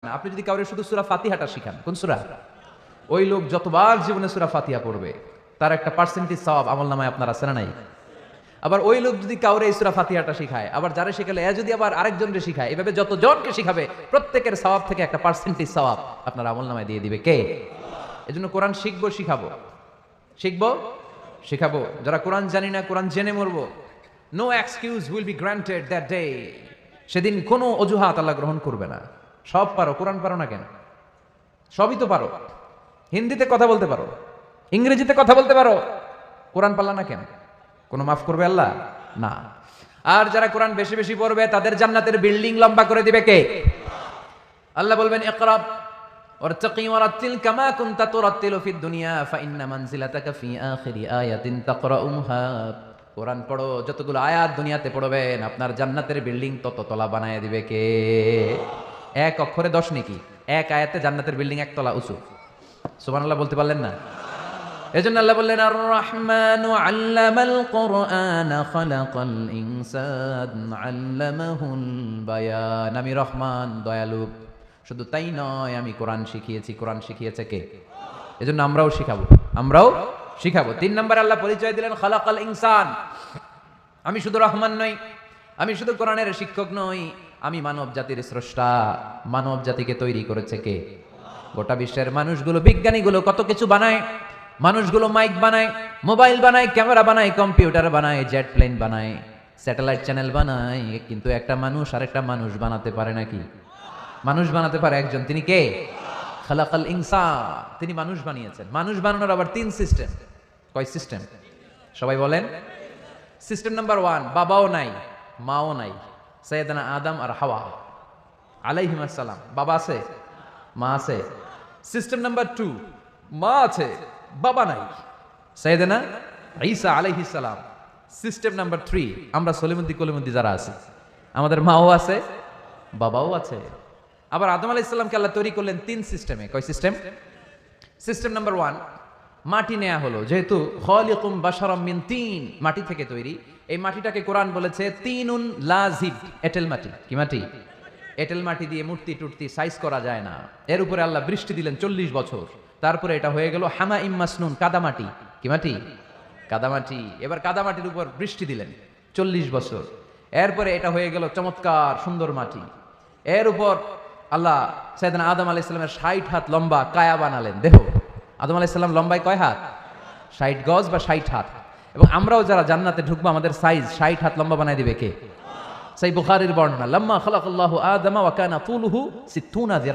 না। আপনি যদি কাউরে শুধু সূরা ফাতিহাটা শিখান, কোন সূরা, ওই লোক যতবার জীবনে সূরা ফাতিহা পড়বে তার একটা পার্সেন্টেজ সওয়াব আমলনামায় আপনার আছে না নাই? আবার ওই লোক যদি কাউরে এই সূরা ফাতিহাটা শিখায়, আবার যারা শিখালে এ যদি আবার আরেকজনকে শিখায়, এভাবে যতজনকে শিখাবে প্রত্যেকের সওয়াব থেকে একটা পার্সেন্টেজ সওয়াব আপনার আমলনামায় দিয়ে দিবে কে? এজন্য কোরআন শিখবো, শিখাবো, শিখবো, শিখাবো। যারা কোরআন জানি না, কোরআন জেনে মরবো। No excuse will be granted that day. সেদিন কোনো অজুহাত আল্লাহ গ্রহণ করবে না। সব পারো, কোরআন পারো না কেন? সবই তো পারো। হিন্দিতে কথা বলতে পারো, ইংরেজিতে কথা বলতে পারো, কোরআন পারলা না কেন? কোনো মাফ করবে আল্লাহ? না। আর যারা কোরআন বেশি বেশি পড়বে তাদের জান্নাতের বিল্ডিং লম্বা করে দিবে কে? আল্লাহ বলবেন ইকরা ওয়ারতাকি ওয়ারাতিল কামা কুনতা তুরাতিলু ফিদ দুনিয়া ফাইন্না মানজিলাতাকা ফি আখিরি আয়াতিন তাকরাউহা। কোরআন পড়ো, যতগুলো আয়াত দুনিয়াতে পড়বেন আপনার জান্নাতের বিল্ডিং তত তলা বানায় দিবে কে? এক অক্ষরে 10 নেকি, এক আয়াতে জান্নাতের বিল্ডিং এক তলা উঁচু। সুবহানাল্লাহ বলতে পারলেন না? এজন্য আল্লাহ বললেন আর রহমানু আল্লামাল কুরআন খালাকাল ইনসান আল্লামাহুল বায়ান। আমি রহমান, দয়ালু। শুধু তাই নয়, আমি কোরআন শিখিয়েছি। কোরআন শিখিয়েছে কে? এজন্য আমরাও শিখাবো, আমরাও শিখাবো। 3 নম্বর আল্লাহ পরিচয় দিলেন খালাকাল ইনসান। আমি শুধু রহমান নই, আমি শুধু কোরআনের শিক্ষক নই, আমি মানব জাতির স্রষ্টা। মানব জাতিকে তৈরি করেছে কে? গোটা বিশ্বের মানুষগুলো, বিজ্ঞানীগুলো কত কিছু বানায়। মানুষগুলো মাইক বানায়, মোবাইল বানায়, ক্যামেরা বানায়, কম্পিউটার বানায়, জেট প্লেন বানায়, স্যাটেলাইট চ্যানেল বানায়, কিন্তু একটা মানুষ আরেকটা মানুষ বানাতে পারে নাকি? মানুষ বানাতে পারে একজন, তিনি কে? খালাকাল ইনসান। তিনি মানুষ বানিয়েছেন। মানুষ বানানোর আবার 3 সিস্টেম। কয় সিস্টেম? সবাই বলেন। সিস্টেম নাম্বার 1, বাবাও নাই, মাও নাই। সাইয়েদনা আদম আর হাওয়া আলাইহিস সালাম, বাবা আছে, মা আছে। সিস্টেম নাম্বার 2, মা আছে, বাবা নাই, সাইয়েদনা ঈসা আলাইহিস সালাম। সিস্টেম নাম্বার 3, আমরা সলিমুদ্দি কলিমুদ্দি যারা আছে, আমাদের মাও আছে, বাবাও আছে। আবার আদম আলাইহিস সালামকে আল্লাহ তৈরি করলেন 3 সিস্টেমে। কয় সিস্টেম? সিস্টেম নাম্বার 1, মাটি নেয়া হলো, যেহেতু খালিকুম বাশারাম মিন তিন, মাটি থেকে তৈরি। এই মাটিটাকে কোরআন বলেছে তিনুন লাজিব, এঁটেল মাটি। কি মাটি? এঁটেল মাটি দিয়ে মূর্তি টুর্তি সাইজ করা যায় না। এর উপরে আল্লাহ বৃষ্টি দিলেন 40 বছর। তারপরে এটা হয়ে গেল হামাইম মাসনুন, কাদামাটি। কি মাটি? কাদামাটি। এবার কাদামাটির উপর বৃষ্টি দিলেন 40 বছর। এরপরে এটা হয়ে গেল চমৎকার সুন্দর মাটি। এর উপর আল্লাহ সাইয়েদনা আদম আলাইহিস সালামের 60 হাত লম্বা কায়া বানালেন, দেহ। আদম আলাইহিস সালাম লম্বায় কয় হাত? 60 গজ বা 60 হাত। এবং আমরাও যারা জান্নাতে ঢুকবো আমাদের সাইজ 60 হাত লম্বা বানায় দিবে কে? সেই বুখারীর বর্ণনা, লাম্মা খালাকাল্লাহু আদামা ওয়া কানা তুলুহু 60 যিরা।